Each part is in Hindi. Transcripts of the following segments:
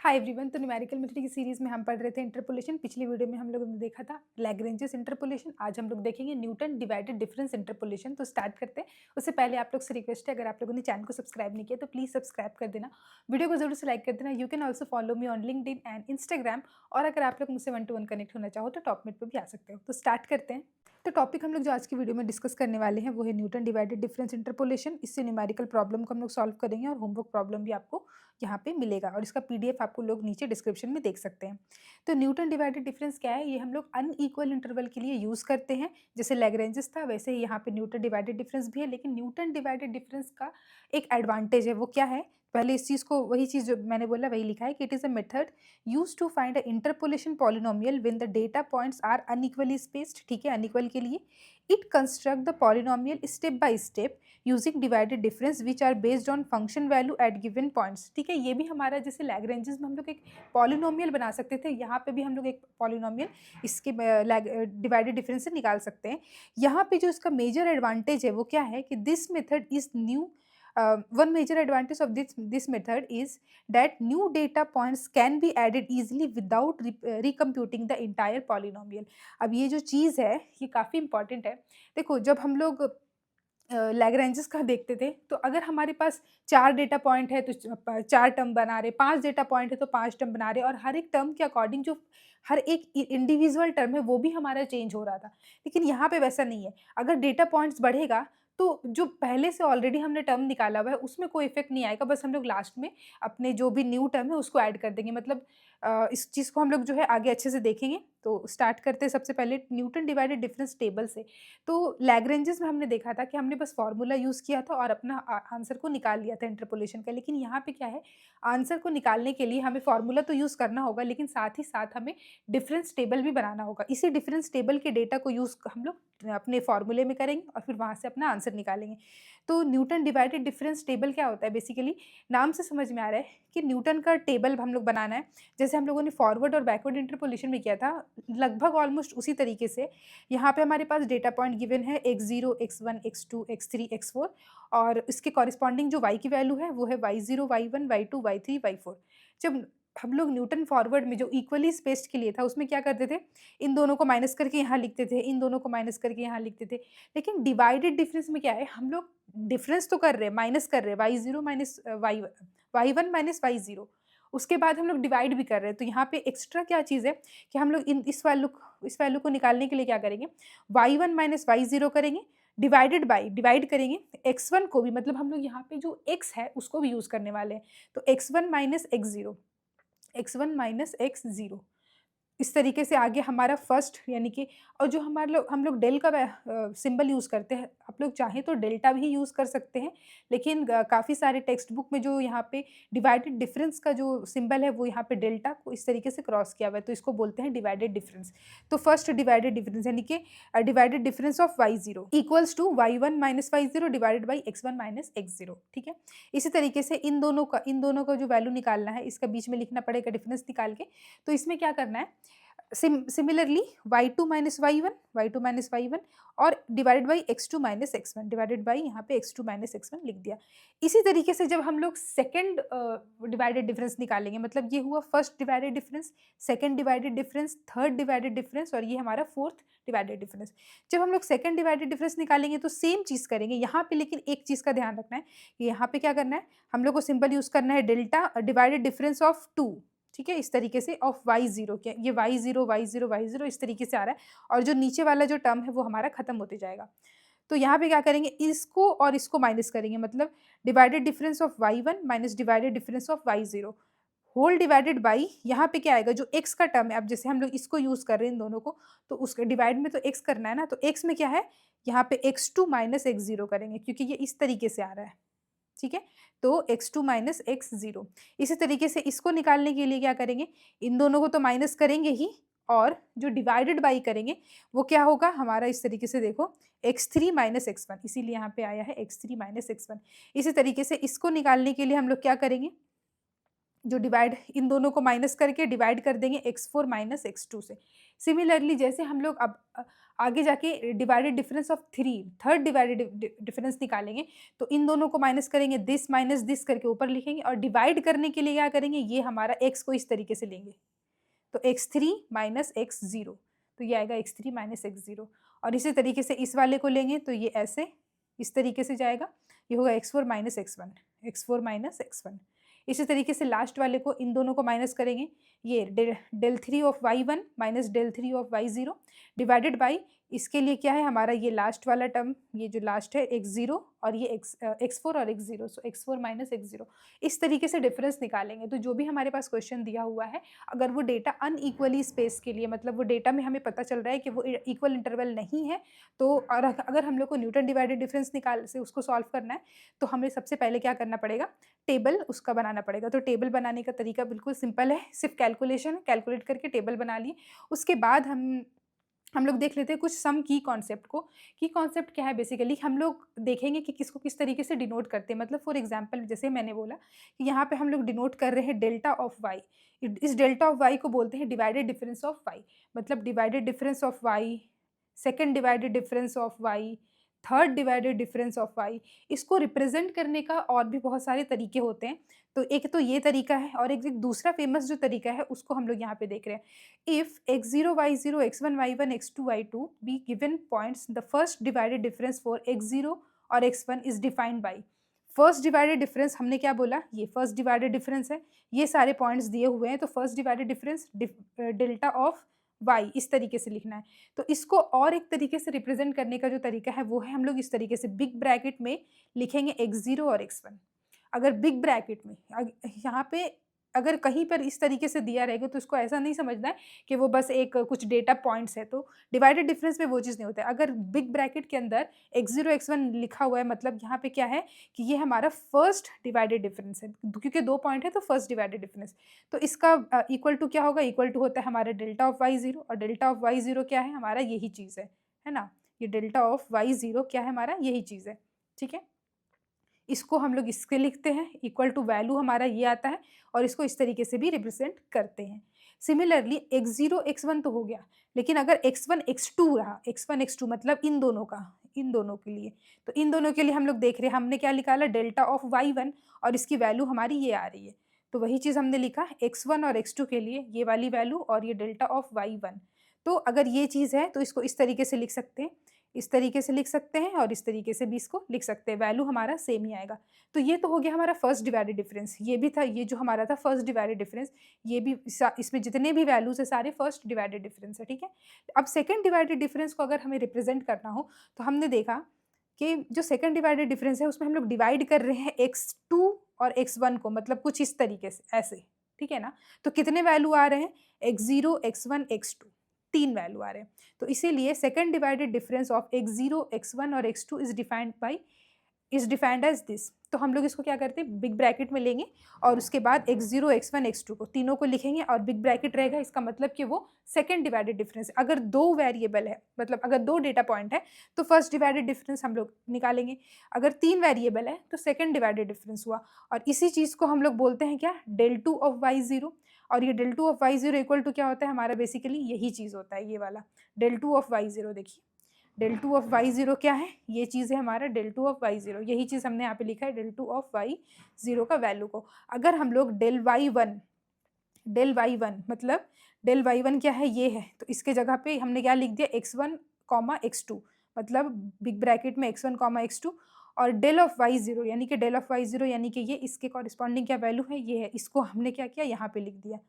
Hi everyone. तो न्यूमेरिकल मेथड की सीरीज में हम पढ़ रहे थे इंटरपोलेशन। पिछली वीडियो में हम लोगों ने देखा था लैग्रेंजेस इंटरपोलेशन। आज हम लोग देखेंगे न्यूटन डिवाइडेड डिफरेंस इंटरपोलेशन। तो स्टार्ट करते हैं। उससे पहले आप लोग से रिक्वेस्ट है, अगर आप लोगों ने चैनल को सब्सक्राइब नहीं किया तो प्लीज़ सब्सक्राइब कर देना, वीडियो को जरूर से लाइक कर देना। You can also follow me on LinkedIn and Instagram. और अगर आप लोग मुझसे 1-to-1 कनेक्ट होना चाहो तो टॉप मिट पर भी आ सकते हो। तो स्टार्ट करते हैं। तो टॉपिक हम लोग जो आज की वीडियो में डिस्कस करने वाले हैं वो है न्यूटन डिवाइडेड डिफरेंस इंटरपोलेशन। इससे न्यूमेरिकल प्रॉब्लम को हम लोग सॉल्व करेंगे और होमवर्क प्रॉब्लम भी आपको यहाँ पे मिलेगा और इसका पीडीएफ आपको लोग नीचे डिस्क्रिप्शन में देख सकते हैं। तो न्यूटन डिवाइडेड डिफरेंस क्या है, ये हम लोग अनइक्वल इंटरवल के लिए यूज़ करते हैं। जैसे लैग्रेंजेस था वैसे ही यहाँ पे न्यूटन डिवाइडेड डिफरेंस भी है। लेकिन न्यूटन डिवाइडेड डिफरेंस का एक एडवांटेज है, वो क्या है? पहले इस चीज़ को, वही चीज़ जो मैंने बोला वही लिखा है कि it is a method use to find a interpolation polynomial when the data points are unequally spaced. ठीक है, अनइक्वल के लिए it construct the polynomial step by step using divided difference which are based on function value at given points. ठीक है, ये भी हमारा जैसे लैग्रेंजेस में हम लोग एक पॉलिनोमियल बना सकते थे, यहाँ पे भी हम लोग एक पॉलिनोमियल इसके डिवाइडेड डिफरेंस से निकाल सकते हैं। यहाँ पे जो इसका मेजर एडवांटेज है वो क्या है कि this method is new. One major advantage of this method is that new data points can be added easily without recomputing the entire polynomial। अब ये जो चीज़ है ये काफ़ी इंपॉर्टेंट है। देखो, जब हम लोग लैग्रेंजेस का देखते थे तो अगर हमारे पास 4 डेटा पॉइंट है तो 4 टर्म बना रहे, 5 डेटा पॉइंट है तो 5 टर्म बना रहे और हर एक टर्म के अकॉर्डिंग जो हर एक इंडिविजुअल टर्म है वो भी हमारा चेंज हो रहा था। लेकिन यहाँ पे वैसा नहीं है। अगर डेटा पॉइंट्स बढ़ेगा तो जो पहले से ऑलरेडी हमने टर्म निकाला हुआ है उसमें कोई इफेक्ट नहीं आएगा, बस हम लोग लास्ट में अपने जो भी न्यू टर्म है उसको ऐड कर देंगे। मतलब इस चीज़ को हम लोग जो है आगे अच्छे से देखेंगे। तो स्टार्ट करते हैं सबसे पहले न्यूटन डिवाइडेड डिफरेंस टेबल से। तो लैग्रेंजेस में हमने देखा था कि हमने बस फार्मूला यूज़ किया था और अपना आंसर को निकाल लिया था इंटरपोलेशन का। लेकिन यहाँ पे क्या है, आंसर को निकालने के लिए हमें फार्मूला तो यूज़ करना होगा, लेकिन साथ ही साथ हमें डिफरेंस टेबल भी बनाना होगा। इसी डिफरेंस टेबल के डेटा को यूज़ हम लोग अपने फार्मूले में करेंगे और फिर वहाँ से अपना आंसर निकालेंगे। तो न्यूटन डिवाइडेड डिफरेंस टेबल क्या होता है? बेसिकली नाम से समझ में आ रहा है कि न्यूटन का टेबल हम लोग बनाना है। जैसे हम लोगों ने फॉरवर्ड और बैकवर्ड इंटरपोलेशन में किया था, लगभग ऑलमोस्ट उसी तरीके से यहाँ पे हमारे पास डेटा पॉइंट गिवन है x0, x1, x2, x3, x4 और इसके कॉरिस्पॉन्डिंग जो y की वैल्यू है वो है y0, y1, y2, y3, y4। जब हम लोग न्यूटन फॉरवर्ड में जो इक्वली स्पेस्ड के लिए था उसमें क्या करते थे, इन दोनों को माइनस करके यहाँ लिखते थे, इन दोनों को माइनस करके यहाँ लिखते थे। लेकिन डिवाइडेड डिफरेंस में क्या है, हम लोग डिफरेंस तो कर रहे हैं, माइनस कर रहे हैं, y0 minus y1 minus y0, उसके बाद हम लोग डिवाइड भी कर रहे हैं। तो यहाँ पे एक्स्ट्रा क्या चीज़ है कि हम लोग इस वैल्यू को निकालने के लिए क्या करेंगे, y1 माइनस y0 करेंगे, डिवाइडेड बाई डिवाइड करेंगे x1 को भी, मतलब हम लोग यहाँ पे जो x है उसको भी यूज़ करने वाले हैं। तो x1 minus x0, x1 minus x0, इस तरीके से आगे हमारा फर्स्ट यानी कि, और जो हम लोग डेल का सिंबल यूज़ करते हैं, आप लोग चाहें तो डेल्टा भी यूज़ कर सकते हैं। लेकिन काफ़ी सारे टेक्स्ट बुक में जो यहाँ पे डिवाइडेड डिफरेंस का जो सिंबल है वो यहाँ पे डेल्टा को इस तरीके से क्रॉस किया हुआ है, तो इसको बोलते हैं डिवाइडेड डिफरेंस। तो फर्स्ट डिवाइडेड डिफरेंस यानी कि divided difference of y0 equals to y1 minus y0 divided by x1 minus x0। ठीक है, इसी तरीके से इन दोनों का जो वैल्यू निकालना है इसका बीच में लिखना पड़ेगा डिफरेंस निकाल के। तो इसमें क्या करना है, सिमिलरली y2 माइनस y1 और divided by x2 minus x1, divided by यहाँ पे x2 माइनस x1 लिख दिया। इसी तरीके से जब हम लोग सेकंड डिवाइडेड डिफरेंस निकालेंगे, मतलब ये हुआ first divided difference, second divided difference, third divided difference और ये हमारा फोर्थ डिवाइडेड डिफरेंस। जब हम लोग सेकंड डिवाइडेड डिफरेंस निकालेंगे तो सेम चीज़ करेंगे यहाँ पे, लेकिन एक चीज़ का ध्यान रखना है कि यहाँ पे क्या करना है, हम लोग को सिंबल यूज़ करना है डेल्टा डिवाइडेड डिफरेंस ऑफ 2। ठीक है, इस तरीके से ऑफ y0, क्या ये y0 इस तरीके से आ रहा है और जो नीचे वाला जो टर्म है वो हमारा खत्म होते जाएगा। तो यहाँ पे क्या करेंगे, इसको और इसको माइनस करेंगे, मतलब divided difference of y1 minus divided difference of y0 whole divided by, यहाँ पे क्या आएगा, जो x का टर्म है, अब जैसे हम लोग इसको यूज कर रहे हैं इन दोनों को, तो उसके डिवाइड में तो x करना है ना, तो x में क्या है, यहाँ पे x2 माइनस x0 करेंगे क्योंकि ये इस तरीके से आ रहा है। ठीक है, तो x2 माइनस x0। इसी तरीके से इसको निकालने के लिए क्या करेंगे, इन दोनों को तो माइनस करेंगे ही और जो डिवाइडेड बाई करेंगे वो क्या होगा हमारा, इस तरीके से देखो x3 माइनस x1, इसीलिए यहाँ पे आया है x3 माइनस x1। इसी तरीके से इसको निकालने के लिए हम लोग क्या करेंगे, जो डिवाइड इन दोनों को माइनस करके डिवाइड कर देंगे x4 माइनस x2 से। सिमिलरली जैसे हम लोग अब आगे जाके divided difference of third divided difference निकालेंगे, तो इन दोनों को माइनस करेंगे, दिस माइनस दिस करके ऊपर लिखेंगे और डिवाइड करने के लिए क्या करेंगे, ये हमारा x को इस तरीके से लेंगे, तो x3 माइनस x0, तो ये आएगा x3 माइनस x0। और इसी तरीके से इस वाले को लेंगे तो ये ऐसे इस तरीके से जाएगा, ये होगा x4 minus x1, x4 minus x1। इसी तरीके से लास्ट वाले को इन दोनों को माइनस करेंगे, ये del 3 of y1 minus del 3 of y0 divided by इसके लिए क्या है हमारा ये लास्ट वाला टर्म, ये जो लास्ट है x0 और ये x4 और x0, सो x4 माइनस x0। इस तरीके से डिफरेंस निकालेंगे। तो जो भी हमारे पास क्वेश्चन दिया हुआ है, अगर वो डेटा अनइक्वली स्पेस के लिए, मतलब वो डेटा में हमें पता चल रहा है कि वो इक्वल इंटरवल नहीं है, तो और अगर हम लोग को न्यूटन डिवाइडेड डिफरेंस निकाल से उसको सॉल्व करना है, तो हमें सबसे पहले क्या करना पड़ेगा, टेबल उसका बनाना पड़ेगा। तो टेबल बनाने का तरीका बिल्कुल सिंपल है, सिर्फ कैलकुलेशन है, कैलकुलेट करके टेबल बना लिए। उसके बाद हम लोग देख लेते हैं कुछ सम की कॉन्सेप्ट को। की कॉन्सेप्ट क्या है, बेसिकली हम लोग देखेंगे कि किसको किस तरीके से डिनोट करते हैं। मतलब फॉर एग्जांपल जैसे मैंने बोला कि यहाँ पे हम लोग डिनोट कर रहे हैं डेल्टा ऑफ वाई, इस डेल्टा ऑफ वाई को बोलते हैं डिवाइडेड डिफरेंस ऑफ वाई। मतलब divided difference of y, second divided difference of y, third divided difference of y, इसको रिप्रेजेंट करने का और भी बहुत सारे तरीके होते हैं। तो एक तो ये तरीका है, और एक दूसरा फेमस जो तरीका है उसको हम लोग यहाँ पे देख रहे हैं। If x0 y0 x1 y1 x2 y2 be given points, the first divided difference for x0 और x1 is defined by। First divided difference हमने क्या बोला, ये फर्स्ट डिवाइडेड डिफरेंस है, ये सारे पॉइंट्स दिए हुए हैं, तो first divided difference delta of y इस तरीके से लिखना है। तो इसको और एक तरीके से रिप्रेजेंट करने का जो तरीका है वो है, हम लोग इस तरीके से बिग ब्रैकेट में लिखेंगे x0 और x1। अगर बिग ब्रैकेट में यहाँ पे अगर कहीं पर इस तरीके से दिया रहेगा, तो इसको ऐसा नहीं समझना है कि वो बस एक कुछ डेटा पॉइंट्स है। तो डिवाइडेड डिफरेंस में वो चीज़ नहीं होता है। अगर बिग ब्रैकेट के अंदर x0 x1 लिखा हुआ है, मतलब यहाँ पे क्या है कि ये हमारा फर्स्ट डिवाइडेड डिफरेंस है, क्योंकि 2 पॉइंट है तो फर्स्ट डिवाइडेड डिफरेंस। तो इसका इक्वल टू क्या होगा, इक्वल टू होता है हमारा डेल्टा ऑफ y0, और डेल्टा ऑफ y0 क्या है हमारा, यही चीज़ है ना। ये डेल्टा ऑफ y0 क्या है हमारा, यही चीज़ है, ठीक है। इसको हम लोग इसके लिखते हैं, इक्वल टू वैल्यू हमारा ये आता है, और इसको इस तरीके से भी रिप्रेजेंट करते हैं। सिमिलरली x0 x1 तो हो गया, लेकिन अगर x1 x2 रहा, x1 x2 मतलब इन दोनों का, इन दोनों के लिए, तो इन दोनों के लिए हम लोग देख रहे हैं, हमने क्या निकाला, डेल्टा ऑफ y1, और इसकी वैल्यू हमारी ये आ रही है। तो वही चीज़ हमने लिखा x1 और x2 के लिए ये वाली वैल्यू, और ये डेल्टा ऑफ y1। तो अगर ये चीज़ है तो इसको इस तरीके से लिख सकते हैं, इस तरीके से लिख सकते हैं, और इस तरीके से भी इसको लिख सकते हैं, वैल्यू हमारा सेम ही आएगा। तो ये तो हो गया हमारा फर्स्ट डिवाइडेड डिफरेंस, ये भी था, ये जो हमारा था फर्स्ट डिवाइडेड डिफरेंस, ये भी इसमें जितने भी वैल्यूज है सारे फर्स्ट डिवाइडेड डिफरेंस है, ठीक है। अब सेकंड डिवाइडेड डिफरेंस को अगर हमें रिप्रेजेंट करना हो, तो हमने देखा कि जो सेकंड डिवाइडेड डिफरेंस है उसमें हम लोग डिवाइड कर रहे हैं x2 और x1 को, मतलब कुछ इस तरीके से ऐसे, ठीक है ना। तो कितने वैल्यू आ रहे हैं, x0 x1 x2, 3 वैल्यू आ रहे हैं। तो इसीलिए second divided difference of x0 x1 और x2 is defined as this. तो हम लोग इसको क्या करते हैं, बिग ब्रैकेट में लेंगे, और उसके बाद x0 x1 x2 को तीनों को लिखेंगे, और बिग ब्रैकेट रहेगा, इसका मतलब कि वो सेकंड डिवाइडेड डिफरेंस। अगर 2 वेरिएबल है, मतलब अगर 2 डेटा पॉइंट है, तो फर्स्ट डिवाइडेड डिफरेंस हम लोग निकालेंगे। अगर 3 वेरिएबल है तो सेकंड डिवाइडेड डिफरेंस हुआ, और इसी चीज़ को हम लोग बोलते हैं क्या, डेल 2 ऑफ y0। और ये del 2 of y0 equal to क्या होता है हमारा, बेसिकली यही चीज़ होता है, ये वाला डेल 2 ऑफ y0। देखिए डेल 2 ऑफ y0 क्या है, ये चीज़ है हमारा डेल 2 ऑफ y0, यही चीज़ हमने यहाँ पे लिखा है, डेल 2 ऑफ y0 का वैल्यू को अगर हम लोग डेल y1 मतलब डेल y1 क्या है, ये है, तो इसके जगह पे हमने क्या लिख दिया, x1 x2, मतलब बिग ब्रैकेट में x1 x2, और डेल ऑफ y0 यानी कि डेल ऑफ y0 यानी कि ये इसके कॉरिस्पॉन्डिंग क्या वैल्यू है, ये है, इसको हमने क्या किया, यहाँ पे लिख दिया।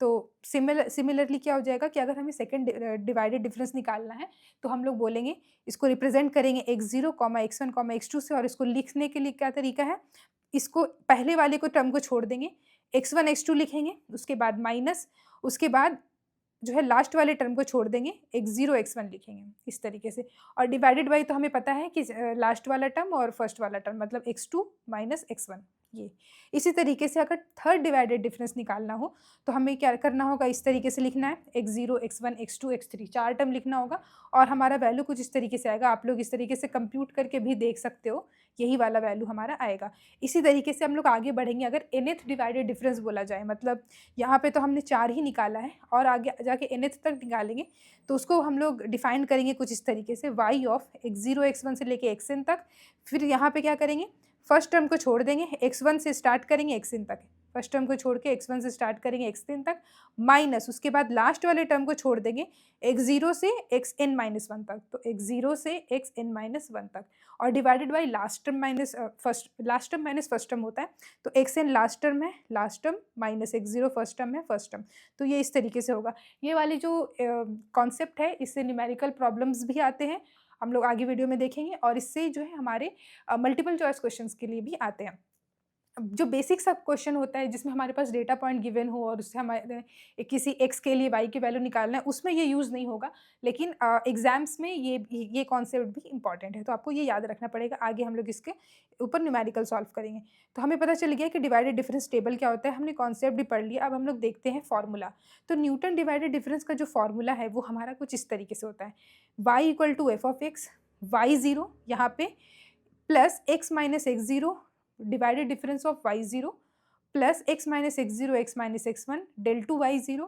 तो सिमिलरली क्या हो जाएगा कि अगर हमें सेकंड डिवाइडेड डिफरेंस निकालना है, तो हम लोग बोलेंगे, इसको रिप्रेजेंट करेंगे x0 x1 x2 से, और इसको लिखने के लिए क्या तरीका है, इसको पहले वाले को टर्म को छोड़ देंगे, x1 x2 लिखेंगे, उसके बाद माइनस, उसके बाद जो है लास्ट वाले टर्म को छोड़ देंगे, x0 x1 लिखेंगे इस तरीके से। और डिवाइडेड बाई तो हमें पता है कि लास्ट वाला टर्म और फर्स्ट वाला टर्म, मतलब x2 माइनस x1, ये। इसी तरीके से अगर थर्ड डिवाइडेड डिफरेंस निकालना हो तो हमें क्या करना होगा, इस तरीके से लिखना है x0 x1 x2 x3 4 term लिखना होगा और हमारा वैल्यू कुछ इस तरीके से आएगा। आप लोग इस तरीके से कंप्यूट करके भी देख सकते हो, यही वाला वैल्यू हमारा आएगा। इसी तरीके से हम लोग आगे बढ़ेंगे। अगर nth डिवाइडेड डिफरेंस बोला जाए, मतलब यहाँ पे तो हमने 4 ही निकाला है और आगे जाके nth तक निकालेंगे तो उसको हम लोग डिफाइन करेंगे कुछ इस तरीके से, y ऑफ x0 x1 से लेके xn तक। फिर यहाँ पे क्या करेंगे, फर्स्ट टर्म को छोड़ देंगे, x1 से स्टार्ट करेंगे xn तक, फर्स्ट टर्म को छोड़ के x1 से स्टार्ट करेंगे xn तक, माइनस उसके बाद लास्ट वाले टर्म को छोड़ देंगे x0 से xn-1 तक, तो x0 से xn-1 तक, और divided by last term minus first, last term minus first term होता है, तो xn लास्ट टर्म है, last term minus x0 first term है, फर्स्ट टर्म। तो ये इस तरीके से होगा। ये वाली जो कॉन्सेप्ट है, इससे न्यूमेरिकल प्रॉब्लम्स भी आते हैं, हम लोग आगे वीडियो में देखेंगे, और इससे जो है हमारे मल्टीपल चॉइस क्वेश्चंस के लिए भी आते हैं। अब जो बेसिक सा क्वेश्चन होता है जिसमें हमारे पास डेटा पॉइंट गिवन हो और उससे हमारे किसी एक्स के लिए वाई की वैल्यू निकालना है, उसमें ये यूज़ नहीं होगा, लेकिन एग्जाम्स में ये कॉन्सेप्ट भी इंपॉर्टेंट है, तो आपको ये याद रखना पड़ेगा। आगे हम लोग इसके ऊपर न्यूमेरिकल सॉल्व करेंगे। तो हमें पता चल गया कि डिवाइडेड डिफरेंस टेबल क्या होता है, हमने कॉन्सेप्ट भी पढ़ लिया। अब हम लोग देखते हैं फॉर्मूला। तो न्यूटन डिवाइडेड डिफरेंस का जो फॉर्मूला है वो हमारा कुछ इस तरीके से होता है, y equal to f of x, y zero यहाँ पे plus x minus x zero divided difference of y0 plus x minus x zero x minus x1 del two y0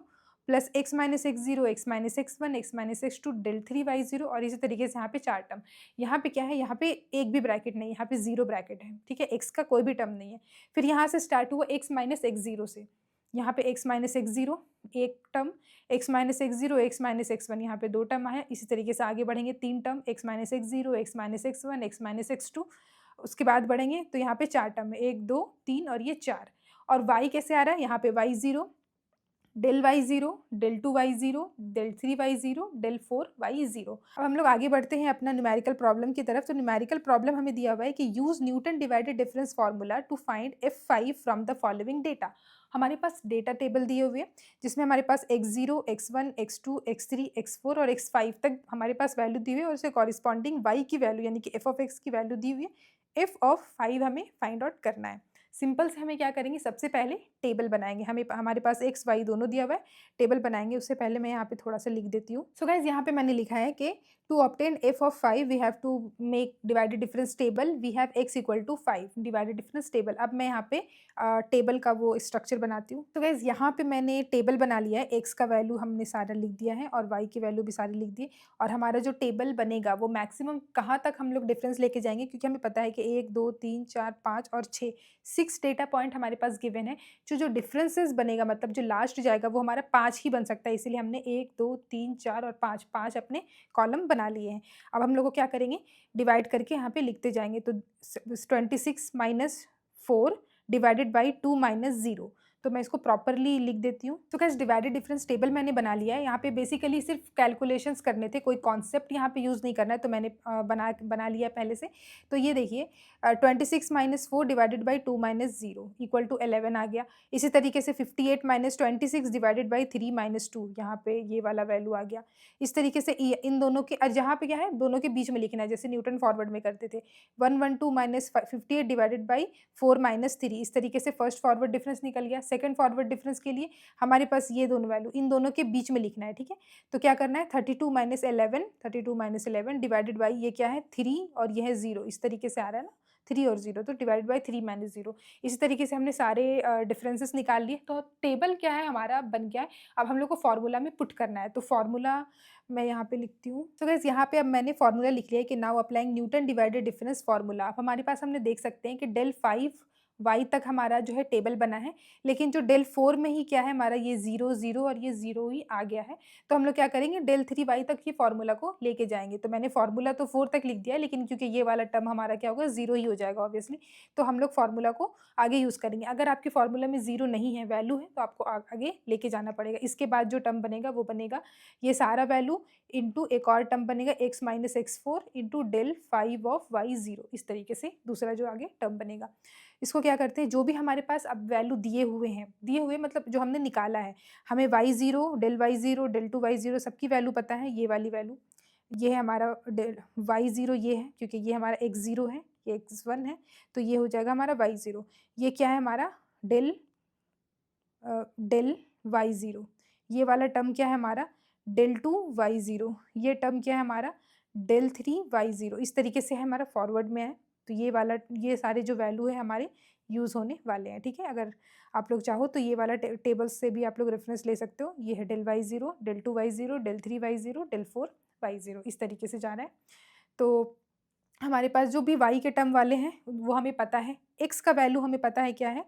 plus x minus x zero x minus x1 x minus x2 del 3y0, और इसी तरीके से यहाँ पे 4 टर्म। यहाँ पे क्या है, यहाँ पे एक भी ब्रैकेट नहीं, यहाँ पे 0 ब्रैकेट है, ठीक है, x का कोई भी टर्म नहीं है। फिर यहाँ से स्टार्ट हुआ x माइनस एक्स जीरो से, यहाँ पे x माइनस एक्स जीरो एक term, x minus x zero x minus x1 यहाँ पे 2 टर्म आया। इसी तरीके से आगे बढ़ेंगे 3 term, x minus x zero x minus x1 x minus x2, उसके बाद बढ़ेंगे तो यहाँ पे 4 टर्म है, 1 2 3 और ये 4। और y कैसे आ रहा है, यहाँ पे y0 del y0 del 2y0 del 3y0 del 4y0। अब हम लोग आगे बढ़ते हैं अपना न्यूमेरिकल प्रॉब्लम की तरफ। तो न्यूमेरिकल प्रॉब्लम हमें दिया हुआ है कि use Newton divided difference formula to find f5 from the following data. हमारे पास डेटा टेबल दिए हुए हैं जिसमें हमारे पास x0 x1 x2 x3 x4 और x5 तक हमारे पास वैल्यू दी हुई है, और उससे कॉरिस्पॉन्डिंग y की वैल्यू यानी कि f ऑफ x की वैल्यू दी हुई है। f ऑफ 5 हमें फाइंड आउट करना है। सिंपल से हमें क्या करेंगे, सबसे पहले टेबल बनाएंगे। हमें हमारे पास एक्स वाई दोनों दिया हुआ है, टेबल बनाएंगे। उससे पहले मैं यहाँ पे थोड़ा सा लिख देती हूँ। सो गाइज यहाँ पे मैंने लिखा है कि to obtain f of 5 we have to make divided difference table, we have x equal to 5 divided difference table. अब मैं यहाँ पे टेबल का वो स्ट्रक्चर बनाती हूँ। तो गाइज यहाँ पे मैंने टेबल बना लिया है, एक्स का वैल्यू हमने सारा लिख दिया है और वाई की वैल्यू भी सारी लिख दी, और हमारा जो टेबल बनेगा वो मैक्सिमम कहाँ तक हम लोग डिफरेंस लेके जाएंगे, क्योंकि हमें पता है कि 1 2 3 4 5 और 6 डेटा पॉइंट हमारे पास गिवन है। जो डिफरेंसेस बनेगा, मतलब जो लास्ट जाएगा वो हमारा 5 ही बन सकता है, इसीलिए हमने 1 2 3 4 और 5 अपने कॉलम बना लिए हैं। अब हम लोग को क्या करेंगे, डिवाइड करके यहाँ पे लिखते जाएंगे। तो 26 माइनस 4 डिवाइडेड बाई 2 माइनस 0, तो मैं इसको प्रॉपरली लिख देती हूँ। तो गाइस डिवाइडेड डिफरेंस टेबल मैंने बना लिया है। यहाँ पे बेसिकली सिर्फ कैलकुलेशंस करने थे, कोई कॉन्सेप्ट यहाँ पे यूज़ नहीं करना है, तो मैंने बना लिया पहले से। तो ये देखिए 26 minus 4 divided by 2 minus 0 equal to 11 आ गया। इसी तरीके से 58 माइनस 26 डिवाइडेड बाई 3 माइनस 2, यहाँ पे ये वाला वैल्यू आ गया। इस तरीके से इन दोनों के जहाँ पे क्या है, दोनों के बीच में लिखना है, जैसे न्यूटन फॉरवर्ड में करते थे। 112 माइनस 58 डिवाइडेड बाई 4 माइनस 3, इस तरीके से फर्स्ट फॉरवर्ड डिफरेंस निकल गया। सेकंड फॉरवर्ड डिफरेंस के लिए हमारे पास ये दोनों वैल्यू इन दोनों के बीच में लिखना है, ठीक है। तो क्या करना है, 32 माइनस 11 डिवाइडेड बाई ये क्या है 3 और ये है 0, इस तरीके से आ रहा है ना, 3 और 0, तो डिवाइड बाई 3 माइनस 0। इसी तरीके से हमने सारे डिफरेंसेस निकाल लिए। तो टेबल क्या है हमारा बन गया है। अब हम लोग को फॉर्मूला में पुट करना है, तो फॉर्मूला मैं यहाँ पे लिखती हूँ। तो गाइस यहाँ पे अब मैंने फॉर्मूला लिख लिया है कि now applying Newton divided difference formula. अब हमारे पास हमने देख सकते हैं कि डेल 5 y तक हमारा जो है टेबल बना है, लेकिन जो डेल 4 में ही क्या है हमारा ये 0 0 और ये 0 ही आ गया है। तो हम लोग क्या करेंगे, डेल 3 y तक ये फॉर्मूला को लेके जाएंगे। तो मैंने फॉर्मूला तो 4 तक लिख दिया है, लेकिन क्योंकि ये वाला टर्म हमारा क्या होगा 0 ही हो जाएगा ऑब्वियसली, तो हम लोग फॉर्मूला को आगे यूज़ करेंगे। अगर आपके फॉर्मूला में 0 नहीं है, वैल्यू है, तो आपको आगे लेके जाना पड़ेगा। इसके बाद जो टर्म बनेगा वो बनेगा ये सारा वैल्यू इंटू एक और टर्म बनेगा x minus x4 into del 5 of y0, इस तरीके से दूसरा जो आगे टर्म बनेगा। इसको क्या करते हैं, जो भी हमारे पास अब वैल्यू दिए हुए मतलब जो हमने निकाला है, हमें y0 del y0 del 2y0 सबकी वैल्यू पता है। ये वाली वैल्यू ये है हमारा डेल y0, ये है क्योंकि ये हमारा x0 है, ये x1 है, तो ये हो जाएगा हमारा y0। ये क्या है हमारा डेल डेल y0। ये वाला टर्म क्या है हमारा डेल 2 y0। ये टर्म क्या है हमारा डेल 3 y0। इस तरीके से है हमारा फॉरवर्ड में है। तो ये वाला ये सारे जो वैल्यू है हमारे यूज़ होने वाले हैं, ठीक है। अगर आप लोग चाहो तो ये वाला टेबल्स से भी आप लोग रेफरेंस ले सकते हो। ये है del y0, del 2 y0, del 3 y0, del 4 y0, इस तरीके से जा रहा है। तो हमारे पास जो भी y के टर्म वाले हैं वो हमें पता है। x का वैल्यू हमें पता है क्या है,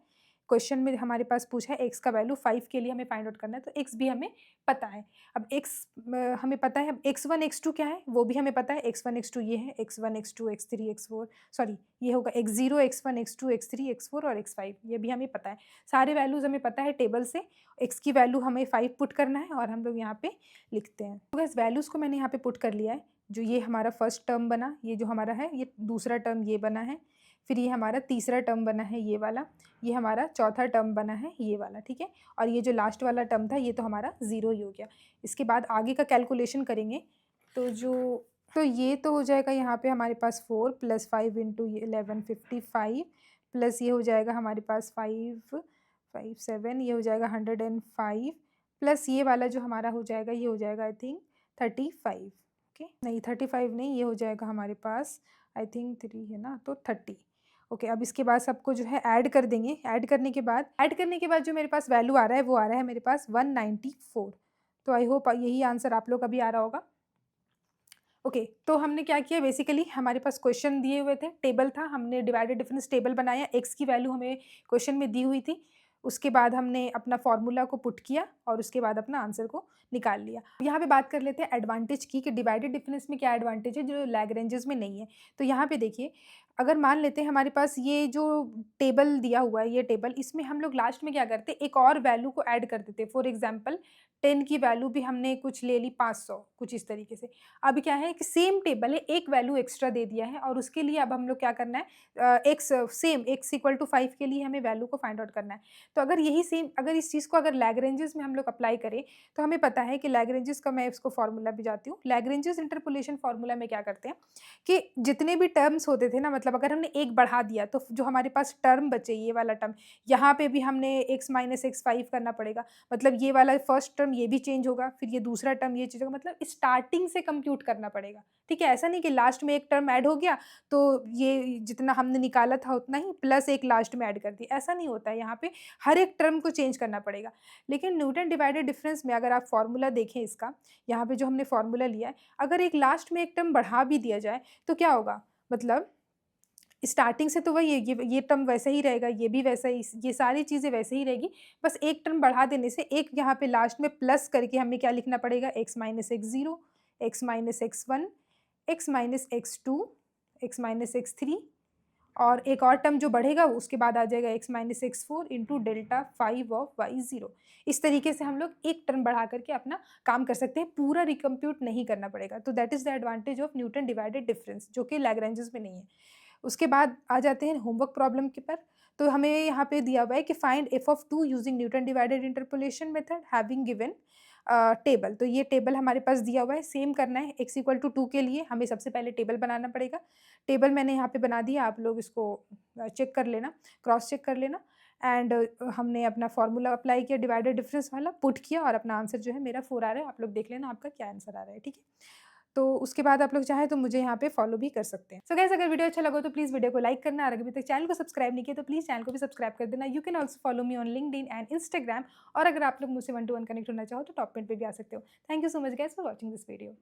क्वेश्चन में हमारे पास पूछा है x का वैल्यू 5 के लिए हमें फाइंड आउट करना है, तो x भी हमें पता है। अब x हमें पता है, अब x1 x2 क्या है वो भी हमें पता है। x1 x2 ये है, x1 x2 x3 x4, sorry ये होगा x0 x1 x2 x3 x4 और x5, ये भी हमें पता है। सारे वैल्यूज हमें पता है टेबल से। x की वैल्यू हमें 5 पुट करना है और हम लोग यहाँ पे लिखते हैं। तो इस वैल्यूज़ को मैंने यहाँ पे पुट कर लिया है। जो ये हमारा फर्स्ट टर्म बना, ये जो हमारा है, ये दूसरा टर्म ये बना है, फिर ये हमारा तीसरा टर्म बना है ये वाला, ये हमारा चौथा टर्म बना है ये वाला, ठीक है। और ये जो लास्ट वाला टर्म था ये तो हमारा 0 ही हो गया। इसके बाद आगे का कैलकुलेशन करेंगे तो ये तो हो जाएगा यहाँ पे हमारे पास 4 + 5 × 11 55 प्लस ये हो जाएगा हमारे पास 5 5 7, ये हो जाएगा 105 प्लस ये वाला जो हमारा हो जाएगा ये हो जाएगा आई थिंक 35। ओके नहीं 35 नहीं, ये हो जाएगा हमारे पास आई थिंक 3 है ना, तो 30। ओके अब इसके बाद सबको जो है ऐड कर देंगे। ऐड करने के बाद जो मेरे पास वैल्यू आ रहा है वो आ रहा है मेरे पास 194। तो आई होप यही आंसर आप लोग अभी आ रहा होगा। ओके तो हमने क्या किया, बेसिकली हमारे पास क्वेश्चन दिए हुए थे, टेबल था, हमने डिवाइडेड डिफरेंस टेबल बनाया, एक्स की वैल्यू हमें क्वेश्चन में दी हुई थी। उसके बाद हमने अपना फॉर्मूला को पुट किया और उसके बाद अपना आंसर को निकाल लिया। यहाँ पे बात कर लेते हैं एडवांटेज की कि डिवाइडेड डिफरेंस में क्या एडवांटेज है जो लैग्रेंजेस में नहीं है। तो यहाँ पे देखिए, अगर मान लेते हैं हमारे पास ये जो टेबल दिया हुआ है, ये टेबल, इसमें हम लोग लास्ट में क्या करते एक और वैल्यू को ऐड कर देते। फॉर एग्जाम्पल 10 की वैल्यू भी हमने कुछ ले ली 500, कुछ इस तरीके से। अब क्या है कि सेम टेबल है, एक वैल्यू एक्स्ट्रा दे दिया है और उसके लिए अब हम लोग क्या करना है, एक्स सेम x = 5 के लिए हमें वैल्यू को फाइंड आउट करना है। तो अगर यही सेम, अगर इस चीज़ को अगर लैग्रेंजेस में हम लोग अप्लाई करें तो हमें पता है कि लैग्रेंजेस का, मैं इसको फॉर्मूला भी जाती हूँ। लैग्रेंजेस इंटरपोलेशन फॉर्मूला में क्या करते हैं कि जितने भी टर्म्स होते थे ना, मतलब अगर हमने एक बढ़ा दिया तो जो हमारे पास टर्म बचे, ये वाला टर्म, यहाँ पे भी हमने x - x5 करना पड़ेगा। मतलब ये वाला फर्स्ट टर्म ये भी चेंज होगा, फिर ये दूसरा टर्म ये चेंज होगा, मतलब स्टार्टिंग से कंप्यूट करना पड़ेगा, ठीक है। ऐसा नहीं कि लास्ट में एक टर्म ऐड हो गया तो ये जितना हमने निकाला था उतना ही प्लस एक लास्ट में ऐड कर दिया, ऐसा नहीं होता है। यहाँ पे हर एक टर्म को चेंज करना पड़ेगा। लेकिन न्यूटन डिवाइडेड डिफरेंस में अगर आप फॉर्मूला देखें इसका, यहाँ पे जो हमने फॉर्मूला लिया है, अगर एक लास्ट में एक टर्म बढ़ा भी दिया जाए तो क्या होगा, मतलब स्टार्टिंग से तो वही ये टर्म वैसा ही रहेगा, ये भी वैसा ही, ये सारी चीज़ें वैसे ही रहेगी। बस एक टर्म बढ़ा देने से एक यहाँ पे लास्ट में प्लस करके हमें क्या लिखना पड़ेगा, x - x0, x - x1, x - x2, x - x3, और एक और टर्म जो बढ़ेगा उसके बाद आ जाएगा x - x4 into delta 5 of y0। इस तरीके से हम लोग एक टर्म बढ़ा करके अपना काम कर सकते हैं, पूरा रिकम्प्यूट नहीं करना पड़ेगा। तो that is the advantage of Newton divided difference, जो कि लैग्रेंजेस में नहीं है। उसके बाद आ जाते हैं होमवर्क प्रॉब्लम के पर। तो हमें यहाँ पे दिया हुआ है कि find f of 2 using Newton divided interpolation method having given table. तो ये टेबल हमारे पास दिया हुआ है, सेम करना है। x = 2 के लिए हमें सबसे पहले टेबल बनाना पड़ेगा। टेबल मैंने यहाँ पे बना दिया, आप लोग इसको चेक कर लेना, क्रॉस चेक कर लेना। एंड हमने अपना फॉर्मूला अप्लाई किया डिवाइडेड डिफरेंस वाला, पुट किया और अपना आंसर जो है मेरा 4 आ रहा है। आप लोग देख लेना आपका क्या आंसर आ रहा है, ठीक है। तो उसके बाद आप लोग चाहें तो मुझे यहाँ पे फॉलो भी कर सकते हैं। सो गाइस, अगर वीडियो अच्छा लगा तो प्लीज़ वीडियो को लाइक करना, और अगर अभी तक चैनल को सब्सक्राइब नहीं किया तो प्लीज़ चैनल को भी सब्सक्राइब कर देना। You can also follow me on LinkedIn and Instagram, और अगर आप लोग मुझसे 1 to 1 कनेक्ट होना चाहो तो टॉप पेंट पे भी आ सकते हो। Thank you so much guys for watching this video.